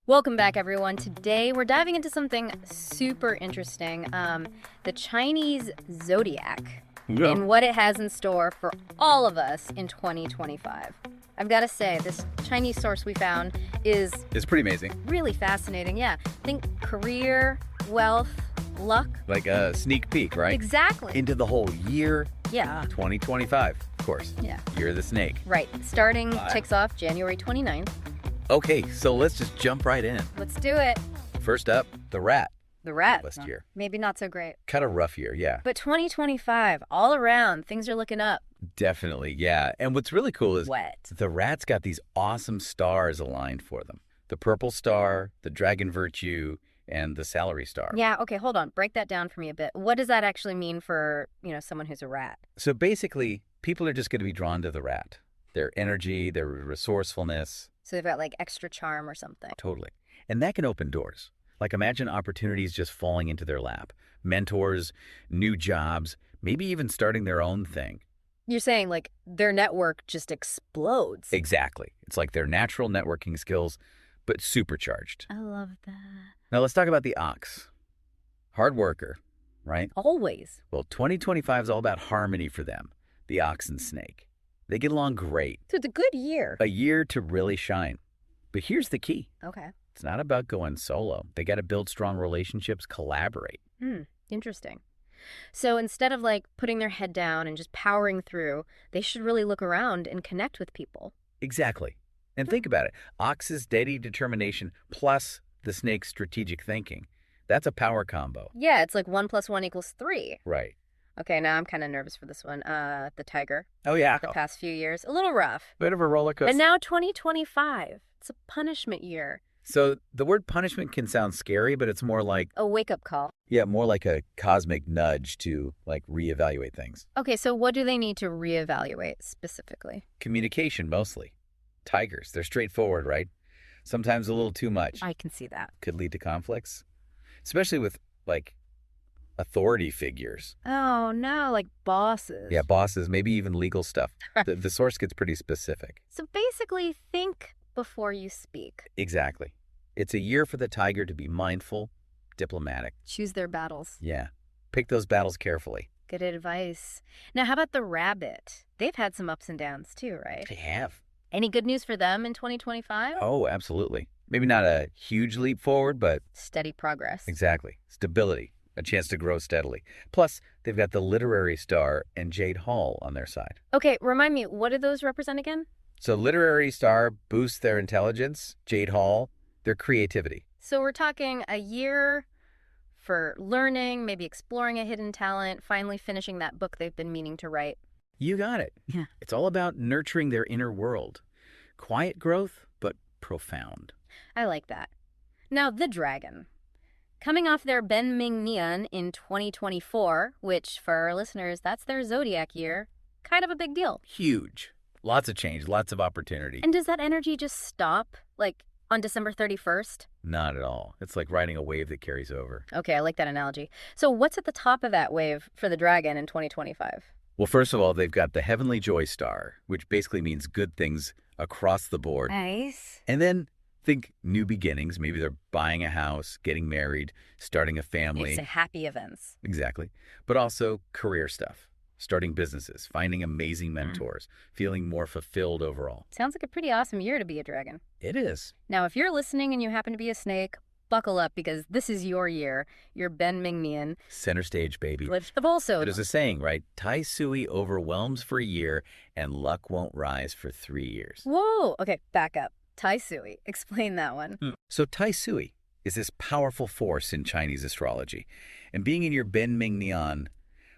Welcome back, everyone. Today we're diving into something super interesting, the Chinese Zodiac, Yeah. and what it has in store for all of us in 2025. I've got to say, this Chinese source we found is It's pretty amazing. really fascinating. Yeah, think career, wealth, luck. Like a sneak peek, right? Exactly. Into the whole year Yeah, 2025, of course. yeah. Year of the snake. Right. Starting Bye. ticks off January 29th. Okay, so let's just jump right in. Let's do it. First up, the rat. The rat. Last year. Maybe not so great. Kind of rough year, yeah. But 2025, all around, things are looking up. Definitely, yeah. And what's really cool is Wet. the rat's got these awesome stars aligned for them. The purple star, the dragon virtue, and the salary star. Yeah, okay, hold on. Break that down for me a bit. What does that actually mean for, someone who's a rat? So basically, people are just going to be drawn to the rat. Their energy, their resourcefulness. So they've got like extra charm or something. Totally. And that can open doors. Like imagine opportunities just falling into their lap. Mentors, new jobs, maybe even starting their own thing. You're saying like their network just explodes. Exactly. It's like their natural networking skills, but supercharged. I love that. Now let's talk about the ox. Hard worker, right? Always. Well, 2025 is all about harmony for them, the ox and snake. They get along great. So it's a good year. A year to really shine. But here's the key. Okay. It's not about going solo. They got to build strong relationships, collaborate. Interesting. So instead of like putting their head down and just powering through, they should really look around and connect with people. Exactly. And think about it. Ox's steady determination plus the snake's strategic thinking. That's a power combo. Yeah, it's like 1 + 1 = 3. Right. Okay, now I'm kind of nervous for this one. The tiger. Oh, yeah. The past few years. A little rough. Bit of a roller coaster. But now 2025. It's a punishment year. So the word punishment can sound scary, but it's more like, A wake-up call. yeah, more like a cosmic nudge to like reevaluate things. Okay, so what do they need to reevaluate specifically? Communication mostly. Tigers, they're straightforward, right? Sometimes a little too much. I can see that. Could lead to conflicts, especially with like authority figures. Oh, no, like bosses. Yeah, bosses, maybe even legal stuff. The source gets pretty specific. So basically, think before you speak. Exactly. It's a year for the tiger to be mindful, diplomatic. Choose their battles. Yeah. Pick those battles carefully. Good advice. Now, how about the rabbit? They've had some ups and downs too, right? They have. Any good news for them in 2025? Oh, absolutely. Maybe not a huge leap forward, but Steady progress. exactly. Stability. A chance to grow steadily. Plus, they've got the literary star and Jade Hall on their side. Okay, remind me, what do those represent again? So literary star boosts their intelligence, Jade Hall, their creativity. So we're talking a year for learning, maybe exploring a hidden talent, finally finishing that book they've been meaning to write. You got it. Yeah. It's all about nurturing their inner world. Quiet growth, but profound. I like that. Now, the dragon. Coming off their Ben Ming Nian in 2024, which for our listeners, that's their zodiac year, kind of a big deal. Huge. Lots of change, lots of opportunity. And does that energy just stop, like on December 31st? Not at all. It's like riding a wave that carries over. Okay, I like that analogy. So what's at the top of that wave for the dragon in 2025? Well, first of all, they've got the Heavenly Joy Star, which basically means good things across the board. Nice. And then think new beginnings. Maybe they're buying a house, getting married, starting a family. It's a happy events. Exactly. But also career stuff, starting businesses, finding amazing mentors, feeling more fulfilled overall. Sounds like a pretty awesome year to be a dragon. It is. Now, if you're listening and you happen to be a snake, buckle up because this is your year. You're Ben Ming Nian. Center stage, baby. Lift the bolso. There's a saying, right? Tai Sui overwhelms for a year and luck won't rise for 3 years. Whoa. Okay, back up. Tai Sui. Explain that one. So Tai Sui is this powerful force in Chinese astrology. And being in your Ben Ming Nian,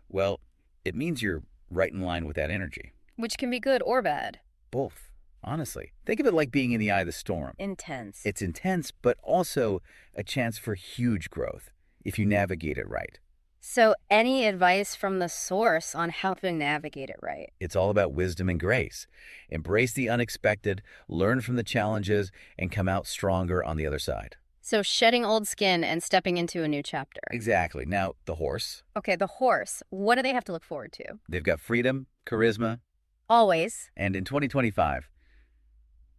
well, it means you're right in line with that energy. Which can be good or bad. Both, honestly. Think of it like being in the eye of the storm. Intense. It's intense, but also a chance for huge growth if you navigate it right. So any advice from the source on how to navigate it right? It's all about wisdom and grace. Embrace the unexpected, learn from the challenges, and come out stronger on the other side. So shedding old skin and stepping into a new chapter. Exactly. Now, the horse. Okay, the horse. What do they have to look forward to? They've got freedom, charisma, Always. and in 2025,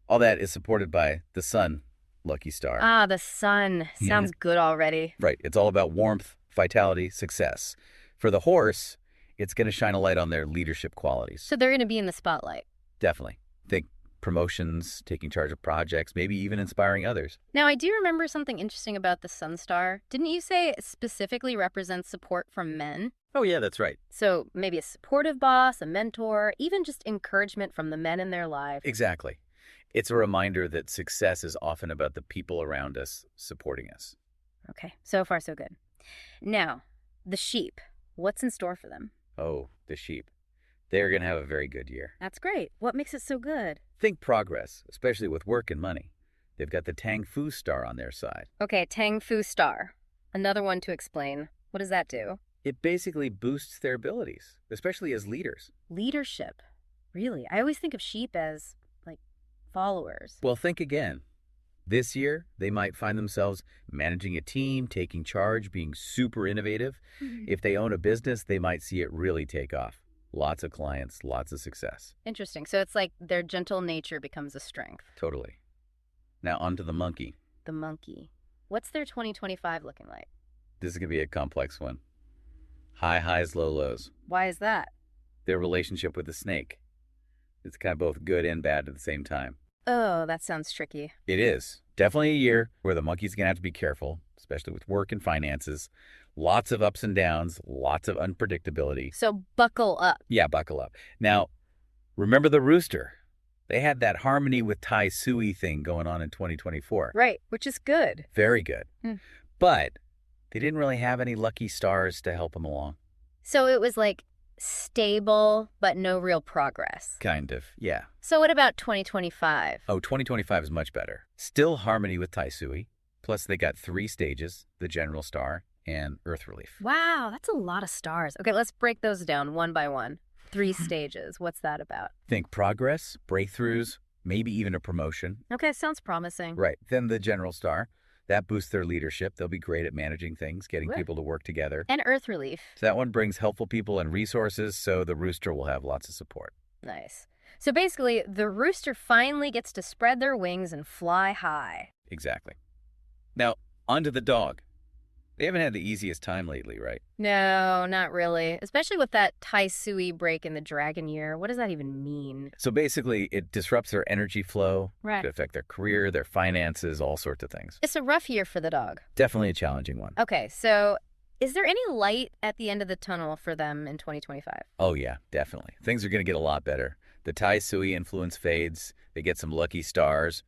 all that is supported by the sun lucky star. Ah, the sun. Yeah. Sounds good already. Right. It's all about warmth, vitality, success. For the horse, it's going to shine a light on their leadership qualities. So they're going to be in the spotlight. Definitely. Think promotions, taking charge of projects, maybe even inspiring others. Now, I do remember something interesting about the sun star. Didn't you say it specifically represents support from men? Oh, yeah, that's right. So maybe a supportive boss, a mentor, even just encouragement from the men in their life. Exactly. It's a reminder that success is often about the people around us supporting us. Okay, so far so good. Now, the sheep. What's in store for them? Oh, the sheep. They're going to have a very good year. That's great. What makes it so good? Think progress, especially with work and money. They've got the Tang Fu star on their side. Okay, Tang Fu Star. Another one to explain. What does that do? It basically boosts their abilities, especially as leaders. Leadership. Really? I always think of sheep as, like, followers. Well, think again. This year, they might find themselves managing a team, taking charge, being super innovative. If they own a business, they might see it really take off. Lots of clients, lots of success. Interesting. So it's like their gentle nature becomes a strength. Totally. Now, on to the monkey. The monkey. What's their 2025 looking like? This is going to be a complex one. High highs, low lows. Why is that? Their relationship with the snake. It's kind of both good and bad at the same time. Oh, that sounds tricky. It is. Definitely a year where the monkey's going to have to be careful, especially with work and finances. Lots of ups and downs, lots of unpredictability. So buckle up. Yeah, buckle up. Now, remember the rooster? They had that harmony with Tai Sui thing going on in 2024. Right, which is good. Very good. Hmm. But they didn't really have any lucky stars to help them along. So it was like stable, but no real progress. Kind of, yeah. So what about 2025? Oh, 2025 is much better. Still harmony with Tai Sui. Plus, they got 3 stages, the general star and earth relief. Wow, that's a lot of stars. Okay, let's break those down one by one. 3 stages. What's that about? Think progress, breakthroughs, maybe even a promotion. Okay, sounds promising. Right. Then the general star. That boosts their leadership. They'll be great at managing things, getting Right. people to work together. And earth relief. So that one brings helpful people and resources, so the rooster will have lots of support. Nice. So basically, the rooster finally gets to spread their wings and fly high. Exactly. Now, on to the dog. They haven't had the easiest time lately, right? No, not really. Especially with that Tai Sui break in the dragon year. What does that even mean? So basically, it disrupts their energy flow. Right. It could affect their career, their finances, all sorts of things. It's a rough year for the dog. Definitely a challenging one. Okay, so is there any light at the end of the tunnel for them in 2025? Oh, yeah, definitely. Things are going to get a lot better. The Tai Sui influence fades. They get some lucky stars.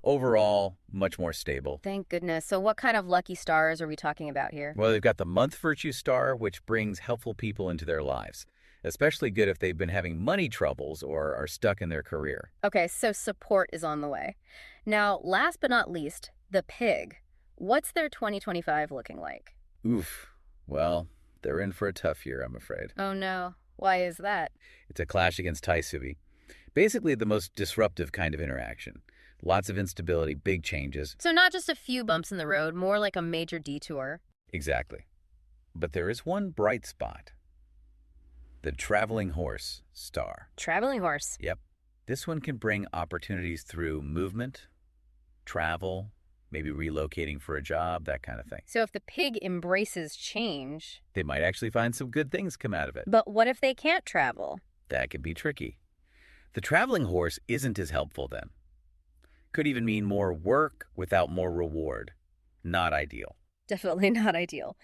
Overall, much more stable. Thank goodness. So what kind of lucky stars are we talking about here? Well, they've got the month virtue star, which brings helpful people into their lives. Especially good if they've been having money troubles or are stuck in their career. Okay, so support is on the way. Now, last but not least, the pig. What's their 2025 looking like? Oof. Well, they're in for a tough year, I'm afraid. Oh no. Why is that? It's a clash against Tai Sui. Basically the most disruptive kind of interaction. Lots of instability, big changes. So not just a few bumps in the road, more like a major detour. Exactly. But there is one bright spot. The traveling horse star. Traveling horse. Yep. This one can bring opportunities through movement, travel, maybe relocating for a job, that kind of thing. So if the pig embraces change. They might actually find some good things come out of it. But what if they can't travel? That could be tricky. The traveling horse isn't as helpful then. Could even mean more work without more reward. Not ideal. Definitely not ideal.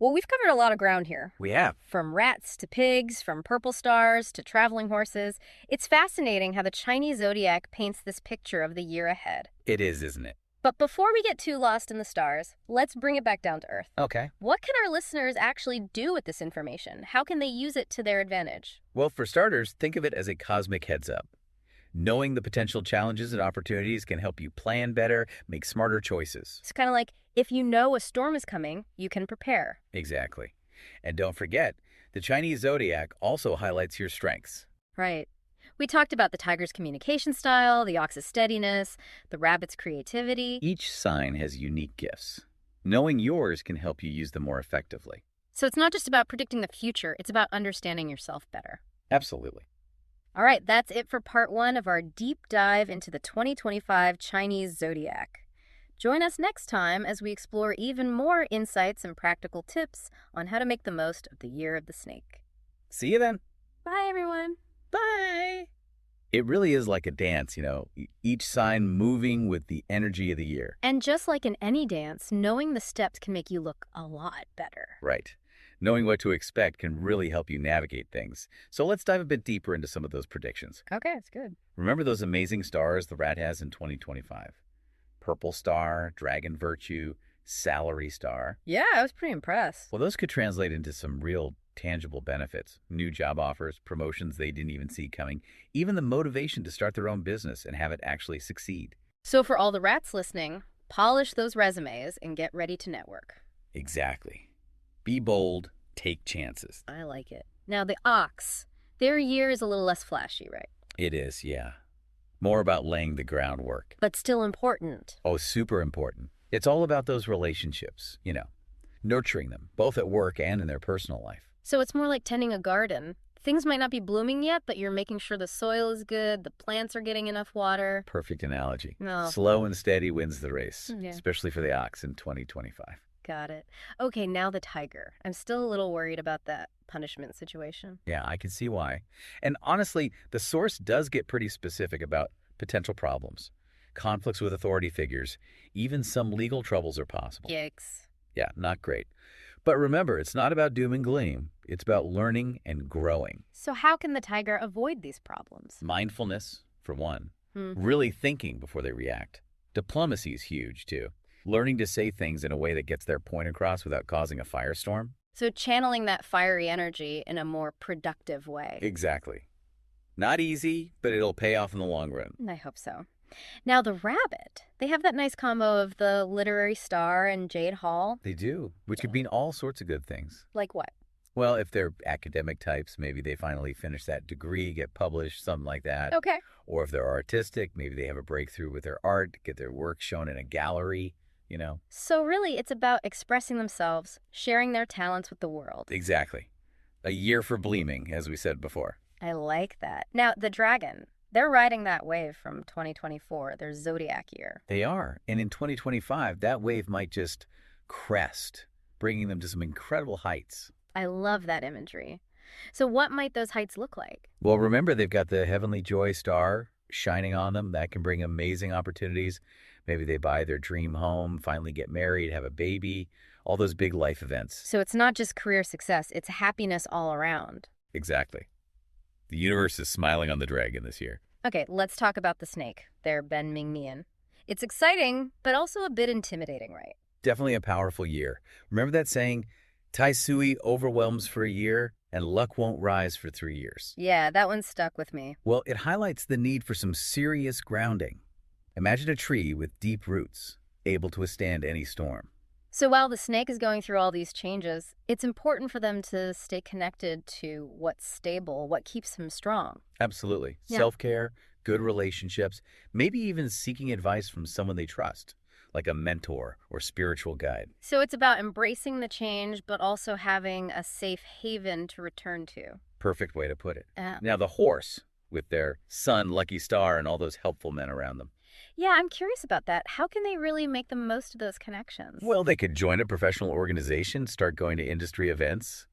Well, we've covered a lot of ground here. We have. From rats to pigs, from purple stars to traveling horses. It's fascinating how the Chinese zodiac paints this picture of the year ahead. It is, isn't it? But before we get too lost in the stars, let's bring it back down to earth. Okay. What can our listeners actually do with this information? How can they use it to their advantage? Well, for starters, think of it as a cosmic heads up. Knowing the potential challenges and opportunities can help you plan better, make smarter choices. It's kind of like if you know a storm is coming, you can prepare. Exactly. And don't forget, the Chinese zodiac also highlights your strengths. Right. We talked about the tiger's communication style, the ox's steadiness, the rabbit's creativity. Each sign has unique gifts. Knowing yours can help you use them more effectively. So it's not just about predicting the future, it's about understanding yourself better. Absolutely. All right, that's it for part 1 of our deep dive into the 2025 Chinese zodiac. Join us next time as we explore even more insights and practical tips on how to make the most of the year of the snake. See you then. Bye, everyone. Bye. It really is like a dance, each sign moving with the energy of the year. And just like in any dance, knowing the steps can make you look a lot better. Right. Knowing what to expect can really help you navigate things. So let's dive a bit deeper into some of those predictions. Okay, it's good. Remember those amazing stars the rat has in 2025? Purple star, dragon virtue, salary star. Yeah, I was pretty impressed. Well, those could translate into some real tangible benefits, new job offers, promotions they didn't even see coming, even the motivation to start their own business and have it actually succeed. So for all the rats listening, polish those resumes and get ready to network. Exactly. Be bold, take chances. I like it. Now the ox, their year is a little less flashy, right? It is, yeah. More about laying the groundwork. But still important. Oh, super important. It's all about those relationships, nurturing them, both at work and in their personal life. So it's more like tending a garden. Things might not be blooming yet, but you're making sure the soil is good, the plants are getting enough water. Perfect analogy. No. Slow and steady wins the race, Yeah. especially for the ox in 2025. Got it. Okay, now the tiger. I'm still a little worried about that punishment situation. Yeah, I can see why. And honestly, the source does get pretty specific about potential problems, conflicts with authority figures, even some legal troubles are possible. Yikes. Yeah, not great. But remember, it's not about doom and gloom. It's about learning and growing. So how can the tiger avoid these problems? Mindfulness, for one. Really thinking before they react. Diplomacy is huge, too. Learning to say things in a way that gets their point across without causing a firestorm. So channeling that fiery energy in a more productive way. Exactly. Not easy, but it'll pay off in the long run. I hope so. Now the rabbit, they have that nice combo of the literary star and Jade Hall. They do, which could mean all sorts of good things. Like what? Well, if they're academic types, maybe they finally finish that degree, get published, something like that. Okay. Or if they're artistic, maybe they have a breakthrough with their art, get their work shown in a gallery, So really it's about expressing themselves, sharing their talents with the world. Exactly. A year for blooming, as we said before. I like that. Now the dragon, they're riding that wave from 2024, their Zodiac year. They are. And in 2025, that wave might just crest, bringing them to some incredible heights. I love that imagery. So what might those heights look like? Well, remember, they've got the heavenly joy star shining on them. That can bring amazing opportunities. Maybe they buy their dream home, finally get married, have a baby, all those big life events. So it's not just career success, it's happiness all around. Exactly. The universe is smiling on the dragon this year. Okay, let's talk about the snake, their Ben Ming Nian. It's exciting, but also a bit intimidating, right? Definitely a powerful year. Remember that saying, Tai Sui overwhelms for a year and luck won't rise for 3 years. Yeah, that one stuck with me. Well, it highlights the need for some serious grounding. Imagine a tree with deep roots, able to withstand any storm. So while the snake is going through all these changes, it's important for them to stay connected to what's stable, what keeps them strong. Absolutely. Yeah. Self-care, good relationships, maybe even seeking advice from someone they trust, like a mentor or spiritual guide. So it's about embracing the change, but also having a safe haven to return to. Perfect way to put it. Uh, Now, the horse, with their sun, lucky star, and all those helpful men around them. Yeah, I'm curious about that. How can they really make the most of those connections? Well, they could join a professional organization, start going to industry events,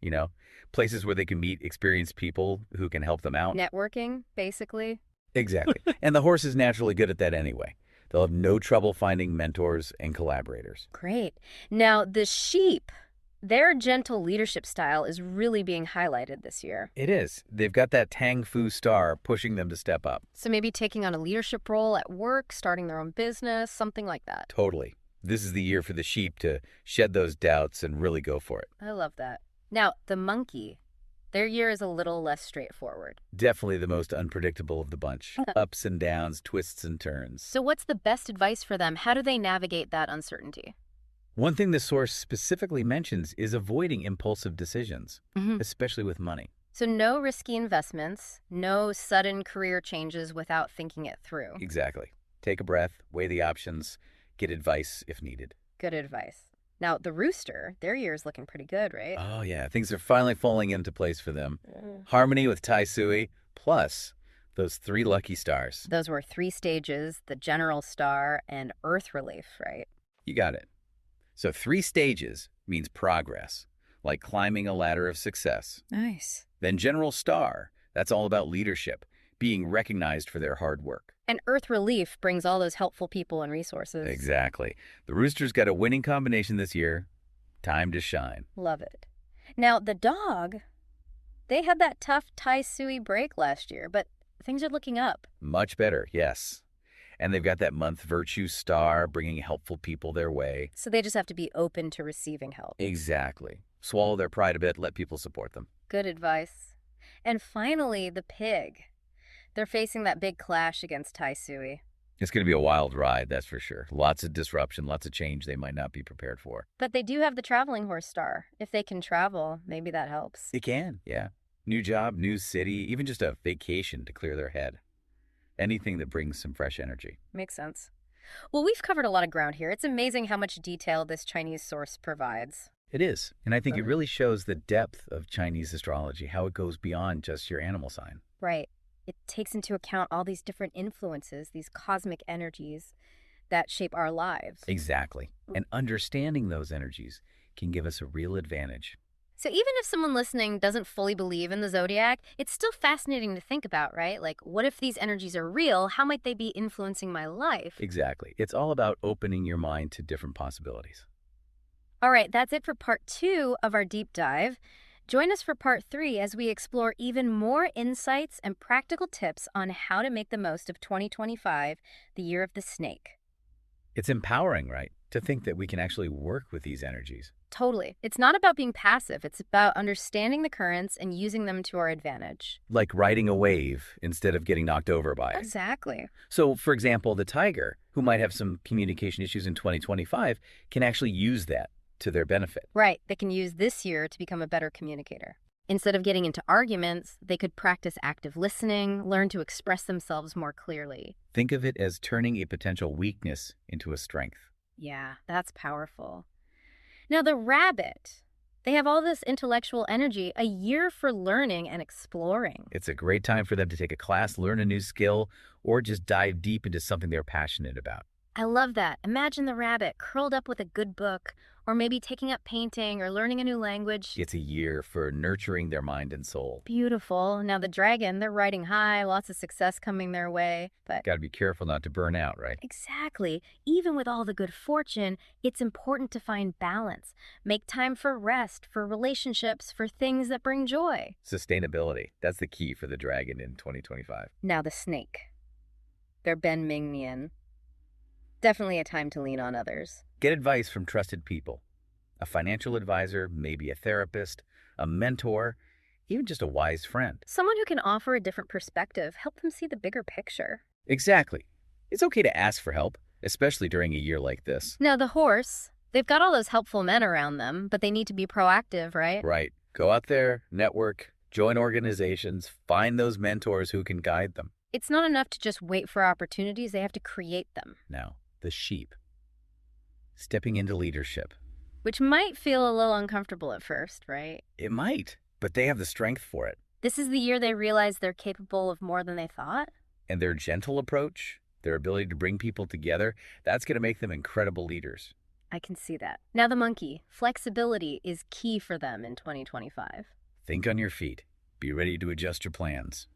places where they can meet experienced people who can help them out. Networking, basically. Exactly. And the horse is naturally good at that anyway. They'll have no trouble finding mentors and collaborators. Great. Now, the sheep, their gentle leadership style is really being highlighted this year. It is. They've got that Tang Fu star pushing them to step up. So maybe taking on a leadership role at work, starting their own business, something like that. Totally. This is the year for the sheep to shed those doubts and really go for it. I love that. Now, the monkey, their year is a little less straightforward. Definitely the most unpredictable of the bunch. Ups and downs, twists and turns. So what's the best advice for them? How do they navigate that uncertainty? One thing the source specifically mentions is avoiding impulsive decisions, especially with money. So no risky investments, no sudden career changes without thinking it through. Exactly. Take a breath, weigh the options, get advice if needed. Good advice. Now, the rooster, their year is looking pretty good, right? Oh, yeah. Things are finally falling into place for them. Harmony with Tai Sui, plus those 3 lucky stars. Those were 3 stages, the general star and earth relief, right? You got it. So 3 stages means progress, like climbing a ladder of success. Nice. Then general star, that's all about leadership, being recognized for their hard work. And Earth Relief brings all those helpful people and resources. Exactly. The Rooster's got a winning combination this year. Time to shine. Love it. Now, the dog, they had that tough Tai Sui break last year, but things are looking up. Much better, yes. And they've got that month virtue star, bringing helpful people their way. So they just have to be open to receiving help. Exactly. Swallow their pride a bit, let people support them. Good advice. And finally, the pig. They're facing that big clash against Tai Sui. It's going to be a wild ride, that's for sure. Lots of disruption, lots of change they might not be prepared for. But they do have the traveling horse star. If they can travel, maybe that helps. It can, yeah. New job, new city, even just a vacation to clear their head. Anything that brings some fresh energy. Makes sense. Well, we've covered a lot of ground here. It's amazing how much detail this Chinese source provides. It is. And I think it really shows the depth of Chinese astrology, how it goes beyond just your animal sign. Right. It takes into account all these different influences, these cosmic energies that shape our lives. Exactly. And understanding those energies can give us a real advantage. So even if someone listening doesn't fully believe in the zodiac, it's still fascinating to think about, right? Like, what if these energies are real? How might they be influencing my life? Exactly. It's all about opening your mind to different possibilities. All right, that's it for part 2 of our deep dive. Join us for part 3 as we explore even more insights and practical tips on how to make the most of 2025, the year of the snake. It's empowering, right? To think that we can actually work with these energies. Totally. It's not about being passive. It's about understanding the currents and using them to our advantage. Like riding a wave instead of getting knocked over by it. Exactly. So, for example, the tiger, who might have some communication issues in 2025, can actually use that to their benefit. Right. They can use this year to become a better communicator. Instead of getting into arguments, they could practice active listening, learn to express themselves more clearly. Think of it as turning a potential weakness into a strength. Yeah, that's powerful. Now, the rabbit, they have all this intellectual energy, a year for learning and exploring. It's a great time for them to take a class, learn a new skill, or just dive deep into something they're passionate about. I love that. Imagine the rabbit curled up with a good book, or maybe taking up painting or learning a new language. It's a year for nurturing their mind and soul. Beautiful. Now the dragon, they're riding high, lots of success coming their way, but... Got to be careful not to burn out, right? Exactly. Even with all the good fortune, it's important to find balance. Make time for rest, for relationships, for things that bring joy. Sustainability. That's the key for the dragon in 2025. Now the snake. They're Ben Mingnian. Definitely a time to lean on others. Get advice from trusted people. A financial advisor, maybe a therapist, a mentor, even just a wise friend. Someone who can offer a different perspective, help them see the bigger picture. Exactly. It's okay to ask for help, especially during a year like this. Now the horse, they've got all those helpful men around them, but they need to be proactive, right? Right. Go out there, network, join organizations, find those mentors who can guide them. It's not enough to just wait for opportunities, they have to create them. Now, the sheep. Stepping into leadership. Which might feel a little uncomfortable at first, right? It might, but they have the strength for it. This is the year they realize they're capable of more than they thought. And their gentle approach, their ability to bring people together, that's going to make them incredible leaders. I can see that. Now the monkey. Flexibility is key for them in 2025. Think on your feet. Be ready to adjust your plans.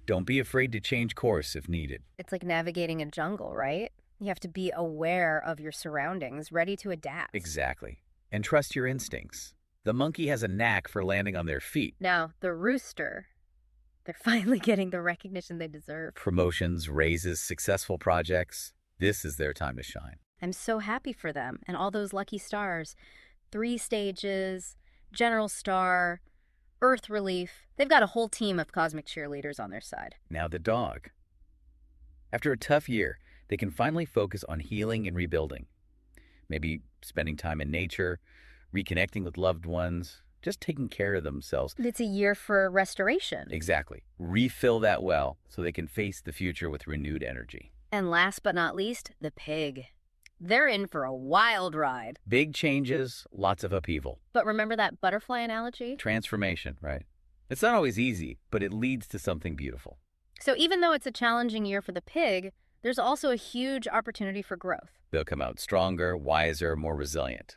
Don't be afraid to change course if needed. It's like navigating a jungle, right? You have to be aware of your surroundings, ready to adapt. Exactly. And trust your instincts. The monkey has a knack for landing on their feet. Now, the rooster, they're finally getting the recognition they deserve. Promotions, raises, successful projects. This is their time to shine. I'm so happy for them and all those lucky stars. 3 stages, general star, earth relief. They've got a whole team of cosmic cheerleaders on their side. Now the dog. After a tough year, they can finally focus on healing and rebuilding. Maybe spending time in nature, reconnecting with loved ones, just taking care of themselves. It's a year for restoration. Exactly. Refill that well so they can face the future with renewed energy. And last but not least, the pig. They're in for a wild ride. Big changes, lots of upheaval. But remember that butterfly analogy? Transformation, right? It's not always easy, but it leads to something beautiful. So even though it's a challenging year for the pig, There's also a huge opportunity for growth. They'll come out stronger, wiser, more resilient.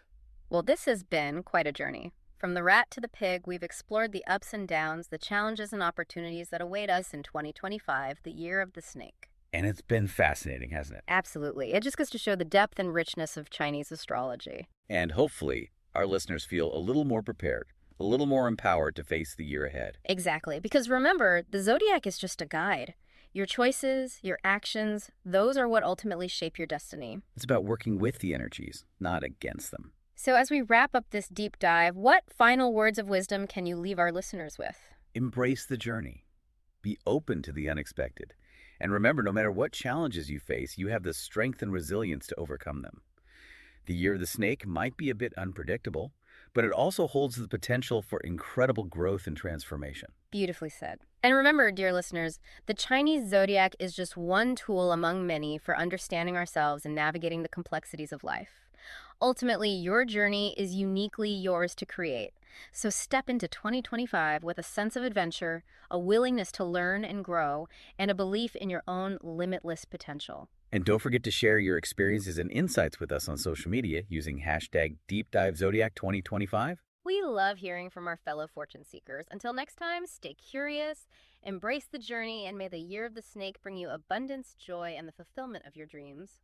Well, this has been quite a journey. From the rat to the pig, we've explored the ups and downs, the challenges and opportunities that await us in 2025, the year of the snake. And it's been fascinating, hasn't it? Absolutely. It just goes to show the depth and richness of Chinese astrology. And hopefully, our listeners feel a little more prepared, a little more empowered to face the year ahead. Exactly. Because remember, the zodiac is just a guide. Your choices, your actions, those are what ultimately shape your destiny. It's about working with the energies, not against them. So, as we wrap up this deep dive, what final words of wisdom can you leave our listeners with? Embrace the journey. Be open to the unexpected. And remember, no matter what challenges you face, you have the strength and resilience to overcome them. The year of the snake might be a bit unpredictable, but it also holds the potential for incredible growth and transformation. Beautifully said. And remember, dear listeners, the Chinese zodiac is just one tool among many for understanding ourselves and navigating the complexities of life. Ultimately, your journey is uniquely yours to create. So step into 2025 with a sense of adventure, a willingness to learn and grow, and a belief in your own limitless potential. And don't forget to share your experiences and insights with us on social media using hashtag DeepDiveZodiac2025. We love hearing from our fellow fortune seekers. Until next time, stay curious, embrace the journey, and may the year of the snake bring you abundance, joy, and the fulfillment of your dreams.